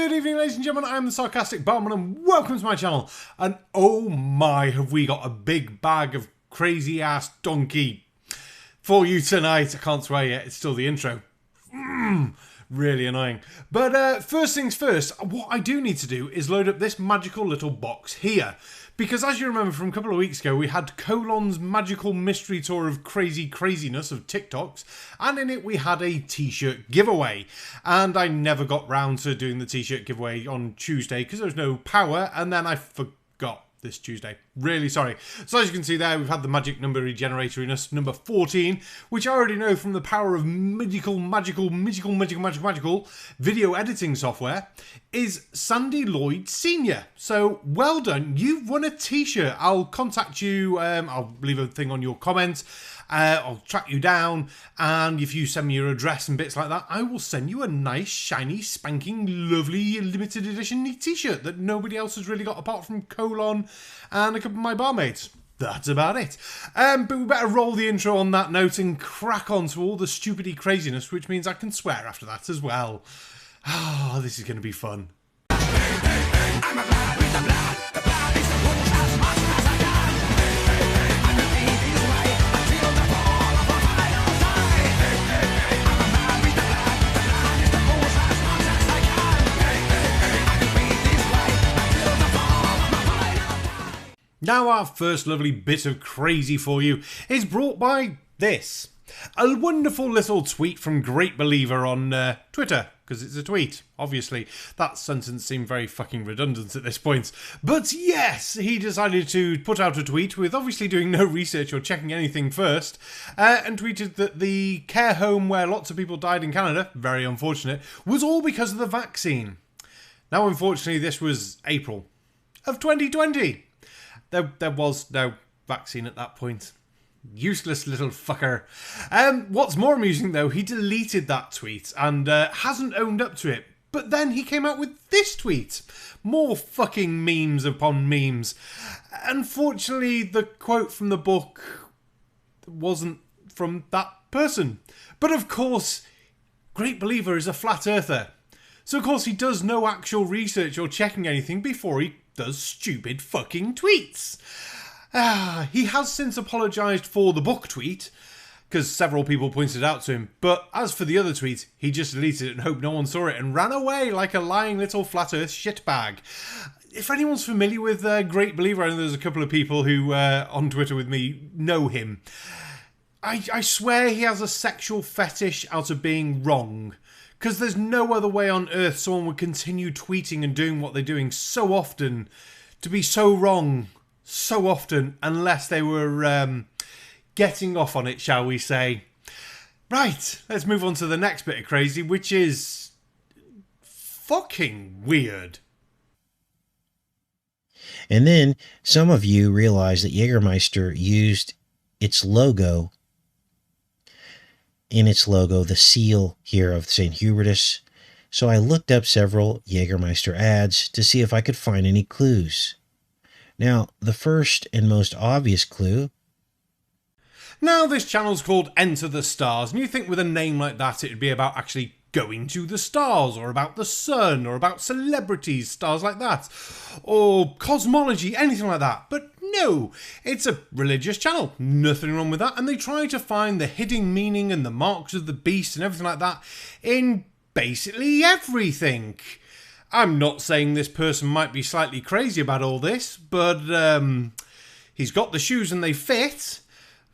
Good evening, ladies and gentlemen. I am the Sarcastic Barman, and welcome to my channel. And oh my, have we got a big bag of crazy ass donkey for you tonight. I can't swear yet, it's still the intro. Really annoying. But first things first, what I do need to do is load up this magical little box here. Because as you remember from a couple of weeks ago, we had Colon's magical mystery tour of craziness of TikToks, and in it we had a t-shirt giveaway. And I never got round to doing the t-shirt giveaway on Tuesday because there was no power, and then I forgot this Tuesday. Really sorry. So as you can see there, we've had the magic number regenerator in us, number 14, which I already know from the power of magical video editing software, is Sandy Lloyd Sr. So well done, you've won a t-shirt. I'll contact you, I'll leave a thing on your comments, I'll track you down, and if you send me your address and bits like that, I will send you a nice, shiny, spanking, lovely, limited edition t-shirt that nobody else has really got apart from Colon and a couple of my barmaids. That's about it. But we better roll the intro on that note and crack on to all the stupidity craziness, which means I can swear after that as well. Ah, this is going to be fun. Now our first lovely bit of crazy for you is brought by this. A wonderful little tweet from Great Believer on Twitter, because it's a tweet, obviously. That sentence seemed very fucking redundant at this point. But yes, he decided to put out a tweet with obviously doing no research or checking anything first, and tweeted that the care home where lots of people died in Canada, very unfortunate, was all because of the vaccine. Now unfortunately this was April of 2020. There was no vaccine at that point. Useless little fucker. What's more amusing though, he deleted that tweet and hasn't owned up to it. But then he came out with this tweet. More fucking memes upon memes. Unfortunately, the quote from the book wasn't from that person. But of course, Great Believer is a flat earther. So of course he does no actual research or checking anything before he does stupid fucking tweets. He has since apologised for the book tweet, because several people pointed out to him, but as for the other tweet, he just deleted it and hoped no one saw it and ran away like a lying little flat earth shitbag. If anyone's familiar with Great Believer, I know there's a couple of people who on Twitter with me know him. I swear he has a sexual fetish out of being wrong. Because there's no other way on earth someone would continue tweeting and doing what they're doing so often to be so wrong so often unless they were getting off on it, shall we say. Right, let's move on to the next bit of crazy, which is fucking weird. And then some of you realize that Jägermeister used its logo the seal here of St. Hubertus. So I looked up several Jägermeister ads to see if I could find any clues. Now, the first and most obvious clue. Now this channel's called Enter the Stars, and you think with a name like that it'd be about actually going to the stars, or about the sun, or about celebrities, stars like that, or cosmology, anything like that. But no, it's a religious channel, nothing wrong with that, and they try to find the hidden meaning and the marks of the beast and everything like that in basically everything. I'm not saying this person might be slightly crazy about all this, but he's got the shoes and they fit.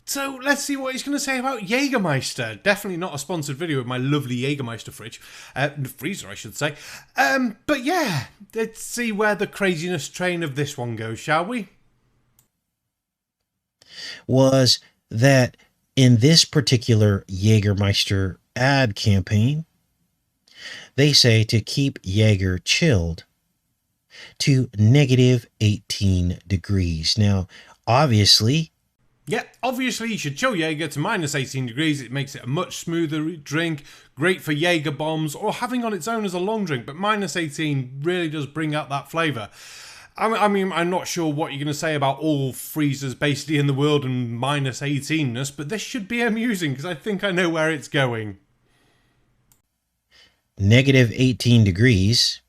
So let's see what he's going to say about Jägermeister. Definitely not a sponsored video of my lovely Jägermeister freezer, I should say. But yeah, let's see where the craziness train of this one goes, shall we? Was that in this particular Jägermeister ad campaign, they say to keep Jaeger chilled to negative 18 degrees. Now, obviously... Yeah, obviously you should chill Jaeger to minus 18 degrees. It makes it a much smoother drink, great for Jaeger bombs, or having on its own as a long drink, but minus 18 really does bring out that flavour. I mean, I'm not sure what you're going to say about all freezers basically in the world and minus 18ness, but this should be amusing because I think I know where it's going. Negative 18 degrees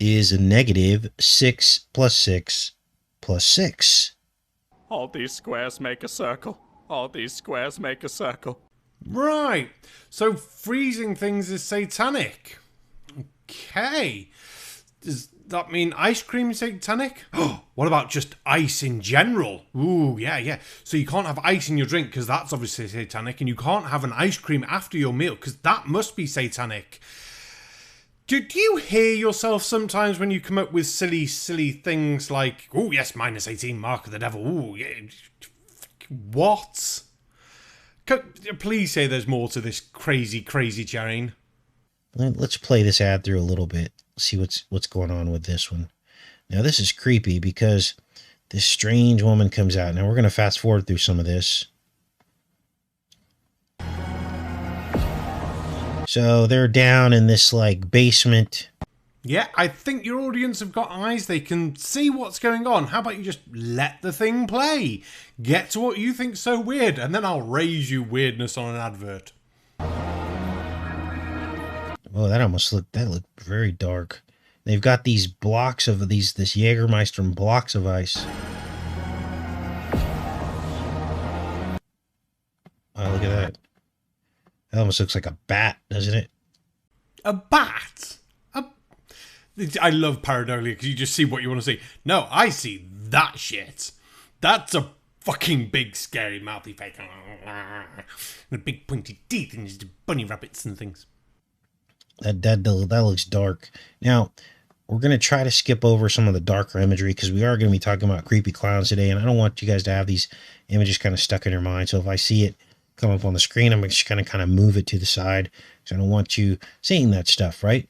is a negative 6 plus 6 plus 6. All these squares make a circle. All these squares make a circle. Right. So freezing things is satanic. Okay. Does that mean ice cream is satanic? What about just ice in general? Ooh, yeah. So you can't have ice in your drink because that's obviously satanic, and you can't have an ice cream after your meal because that must be satanic. Do you hear yourself sometimes when you come up with silly things like, oh yes, -18, mark of the devil, ooh, yeah. What? Please say there's more to this crazy Jane. Let's play this ad through a little bit. See what's going on with this one. Now this is creepy because this strange woman comes out. Now we're going to fast forward through some of this. So they're down in this like basement. Yeah, I think your audience have got eyes. They can see what's going on. How about you just let the thing play? Get to what you think's so weird, and then I'll raise you weirdness on an advert. Oh, that looked very dark. They've got these blocks of this Jägermeister and blocks of ice. Oh, look at that. That almost looks like a bat, doesn't it? A bat? I love pareidolia because you just see what you want to see. No, I see that shit. That's a fucking big, scary, mouthy face. And big, pointy teeth and just bunny rabbits and things. That looks dark. Now, we're going to try to skip over some of the darker imagery because we are going to be talking about creepy clowns today, and I don't want you guys to have these images kind of stuck in your mind. So if I see it come up on the screen, I'm just going to kind of move it to the side because I don't want you seeing that stuff, right?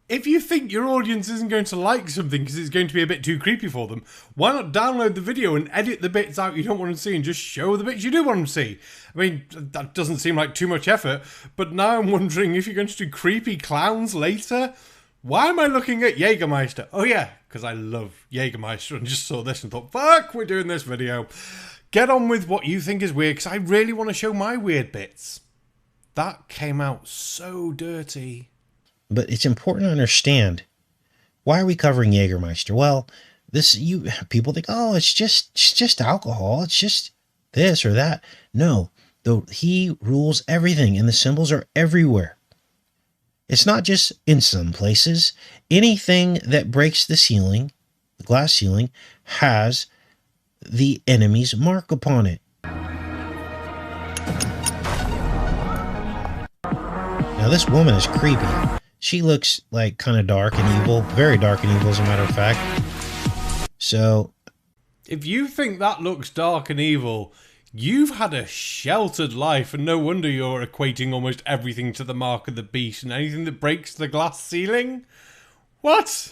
If you think your audience isn't going to like something because it's going to be a bit too creepy for them, why not download the video and edit the bits out you don't want to see and just show the bits you do want to see? I mean, that doesn't seem like too much effort, but now I'm wondering if you're going to do creepy clowns later. Why am I looking at Jägermeister? Oh yeah, because I love Jägermeister and just saw this and thought, fuck, we're doing this video. Get on with what you think is weird because I really want to show my weird bits. That came out so dirty. But it's important to understand, why are we covering Jägermeister? Well, people think, oh, it's just alcohol. It's just this or that. No, though he rules everything, and the symbols are everywhere. It's not just in some places. Anything that breaks the ceiling, the glass ceiling, has the enemy's mark upon it. Now this woman is creepy. She looks like kind of dark and evil, very dark and evil as a matter of fact. So, if you think that looks dark and evil, you've had a sheltered life, and no wonder you're equating almost everything to the mark of the beast and anything that breaks the glass ceiling. What?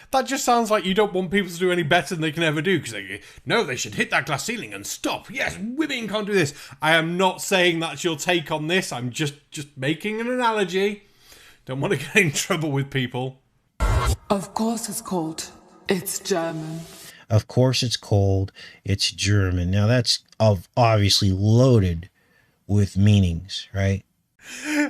That just sounds like you don't want people to do any better than they can ever do, because they should hit that glass ceiling and stop. Yes, women can't do this. I am not saying that's your take on this. I'm just making an analogy. Don't want to get in trouble with people. Of course it's cold. It's German. Of course it's cold. It's German. Now that's obviously loaded with meanings, right?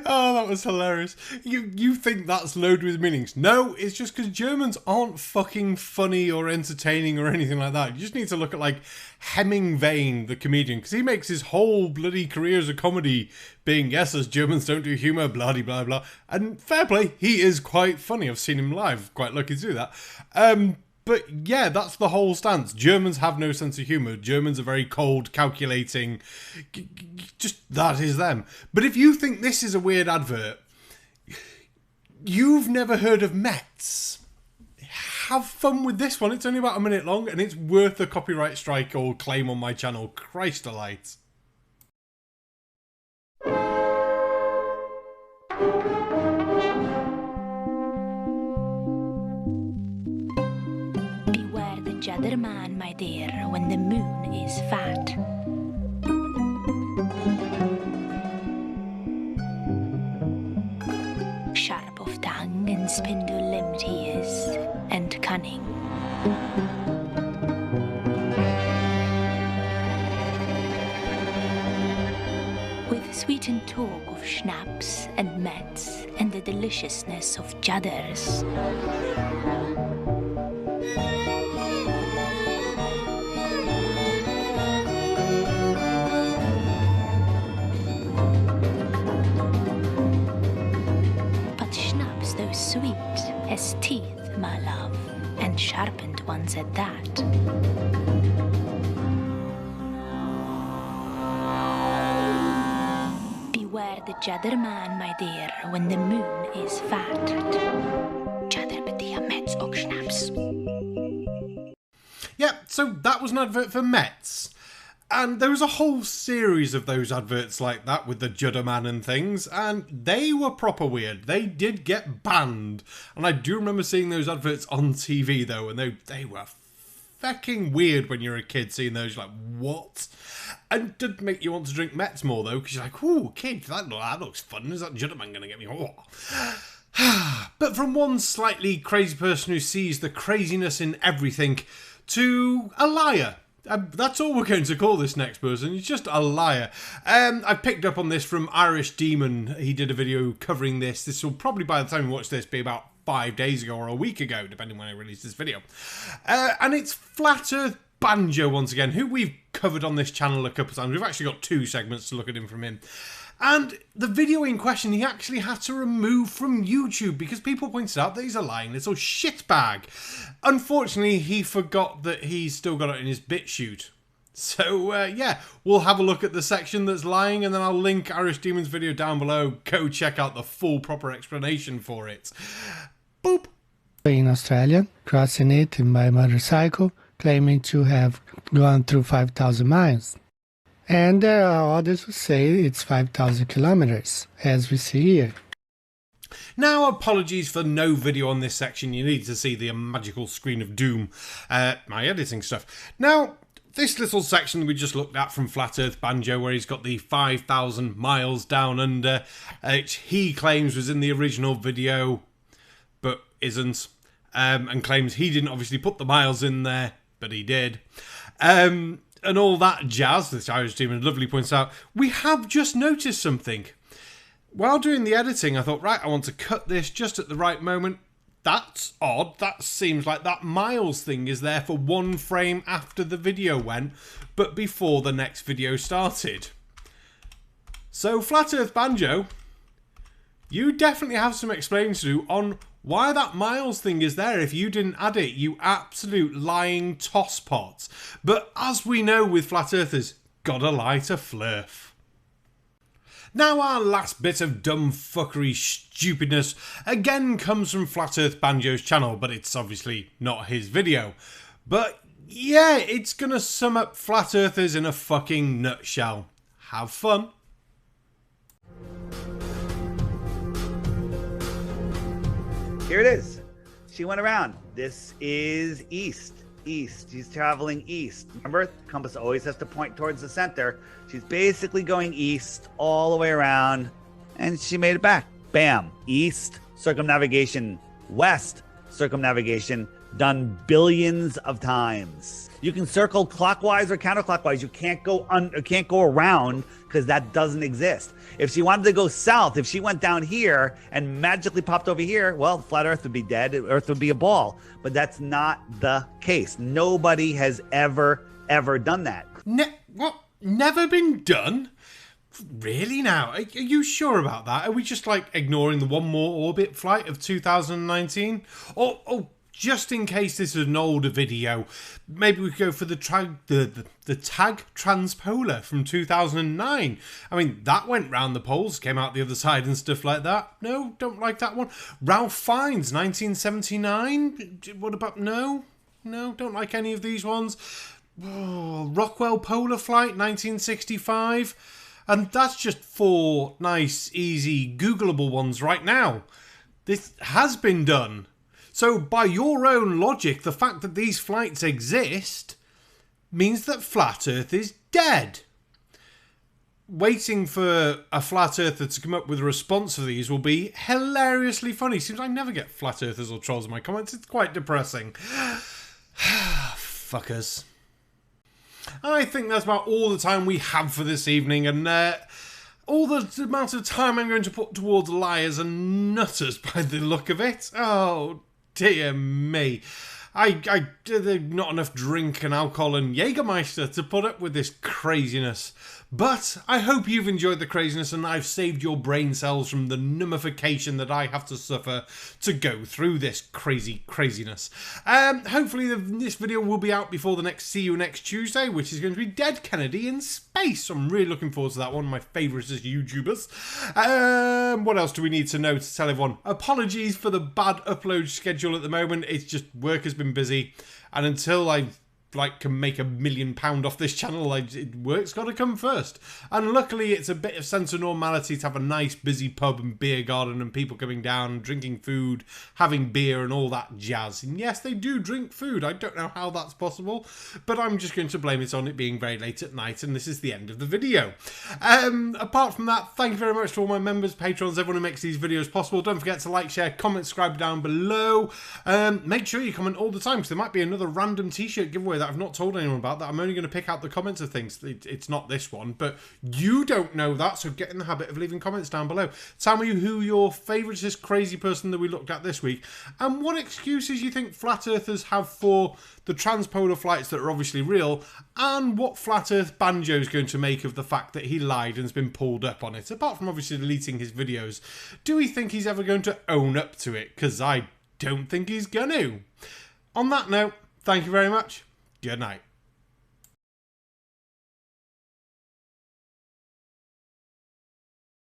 Oh, that was hilarious. You think that's loaded with meanings. No, it's just because Germans aren't fucking funny or entertaining or anything like that. You just need to look at, like, Hemingway, the comedian, because he makes his whole bloody career as a comedy being, yes, as Germans don't do humour, blah, blah, blah. And fair play, he is quite funny. I've seen him live. Quite lucky to do that. But yeah, that's the whole stance. Germans have no sense of humour. Germans are very cold, calculating. Just, that is them. But if you think this is a weird advert, you've never heard of Metz. Have fun with this one. It's only about a minute long, and it's worth a copyright strike or claim on my channel. Christ alight. Other man, my dear, when the moon is fat. Sharp of tongue and spindle-limbed he is, and cunning. With sweetened talk of schnapps and mets and the deliciousness of judders. But schnapps, though sweet, has teeth, my love, and sharpened ones at that. Beware the judder man, my dear, when the moon is fat. Judder bedia mets och schnapps. Yeah, so that was an advert for Mets. And there was a whole series of those adverts like that with the Judder Man and things, and they were proper weird. They did get banned. And I do remember seeing those adverts on TV, though, and they were fucking weird when you're a kid seeing those. You're like, what? And it did make you want to drink Mets more, though, because you're like, ooh, kid, that looks fun. Is that Judder Man going to get me? Oh. But from one slightly crazy person who sees the craziness in everything to a liar. That's all we're going to call this next person. He's just a liar. I picked up on this from Irish Demon. He did a video covering this. This will probably, by the time you watch this, be about 5 days ago or a week ago, depending when I released this video. And it's Flat Earth Banjo once again, who we've covered on this channel a couple of times. We've actually got 2 segments to look at him from him. And the video in question he actually had to remove from YouTube because people pointed out that he's a lying little shitbag. Unfortunately, he forgot that he's still got it in his BitChute. So, yeah, we'll have a look at the section that's lying and then I'll link Irish Demon's video down below. Go check out the full proper explanation for it. Boop. In Australia, crossing it in my motorcycle, claiming to have gone through 5,000 miles. And there are others who say it's 5,000 kilometers, as we see here. Now, apologies for no video on this section. You need to see the magical screen of doom, my editing stuff. Now, this little section we just looked at from Flat Earth Banjo, where he's got the 5,000 miles down under, which he claims was in the original video, but isn't, and claims he didn't obviously put the miles in there, but he did. And all that jazz that Irish Demon lovely points out, we have just noticed something. While doing the editing, I thought, right, I want to cut this just at the right moment. That's odd. That seems like that miles thing is there for 1 frame after the video went, but before the next video started. So, Flat Earth Banjo, you definitely have some explaining to do on why that miles thing is there if you didn't add it, you absolute lying tosspot. But as we know with Flat Earthers, gotta lie to flurf. Now our last bit of dumb fuckery stupidness again comes from Flat Earth Banjo's channel, but it's obviously not his video. But yeah, it's gonna sum up Flat Earthers in a fucking nutshell. Have fun. Here it is. She went around. This is east. She's traveling east. Remember, compass always has to point towards the center. She's basically going east all the way around, and she made it back. Bam. East, circumnavigation. West, circumnavigation. Done billions of times. You can circle clockwise or counterclockwise. You can't go around because that doesn't exist. If she wanted to go south, if she went down here and magically popped over here, well, flat Earth would be dead. Earth would be a ball. But that's not the case. Nobody has ever done that. What? Never been done? Really now? Are you sure about that? Are we just like ignoring the One More Orbit flight of 2019? Oh, just in case this is an older video, maybe we could go for the TAG Transpolar from 2009. I mean, that went round the poles, came out the other side and stuff like that. No, don't like that one. Ralph Fiennes, 1979. What about, no, don't like any of these ones. Oh, Rockwell Polar Flight, 1965. And that's just 4 nice, easy, Googleable ones right now. This has been done. So by your own logic, the fact that these flights exist means that Flat Earth is dead. Waiting for a Flat Earther to come up with a response to these will be hilariously funny. Seems I never get Flat Earthers or trolls in my comments. It's quite depressing. Fuckers. I think that's about all the time we have for this evening, and all the amount of time I'm going to put towards liars and nutters by the look of it. Oh, dear me. There's not enough drink and alcohol and Jägermeister to put up with this craziness. But I hope you've enjoyed the craziness and I've saved your brain cells from the nummification that I have to suffer to go through this craziness. Hopefully this video will be out before the next See You Next Tuesday, which is going to be Dead Kennedy in space. I'm really looking forward to that, one of my favourites as YouTubers. What else do we need to know to tell everyone? Apologies for the bad upload schedule at the moment. It's just work has been busy, and until I can make £1 million off this channel, work's got to come first. And luckily it's a bit of sense of normality to have a nice busy pub and beer garden and people coming down, drinking food, having beer and all that jazz. And yes, they do drink food. I don't know how that's possible, but I'm just going to blame it on it being very late at night, and this is the end of the video. Apart from that, thank you very much to all my members, patrons, everyone who makes these videos possible. Don't forget to like, share, comment, subscribe down below. Make sure you comment all the time, because there might be another random t-shirt giveaway that I've not told anyone about, that I'm only going to pick out the comments of things. It's not this one, but you don't know that, so get in the habit of leaving comments down below. Tell me who your favouriteest crazy person that we looked at this week, and what excuses you think flat earthers have for the transpolar flights that are obviously real, and what flat earth Banjo is going to make of the fact that he lied and's been pulled up on it. Apart from obviously deleting his videos, do we think he's ever going to own up to it? Because I don't think he's going to. On that note, thank you very much. Good night.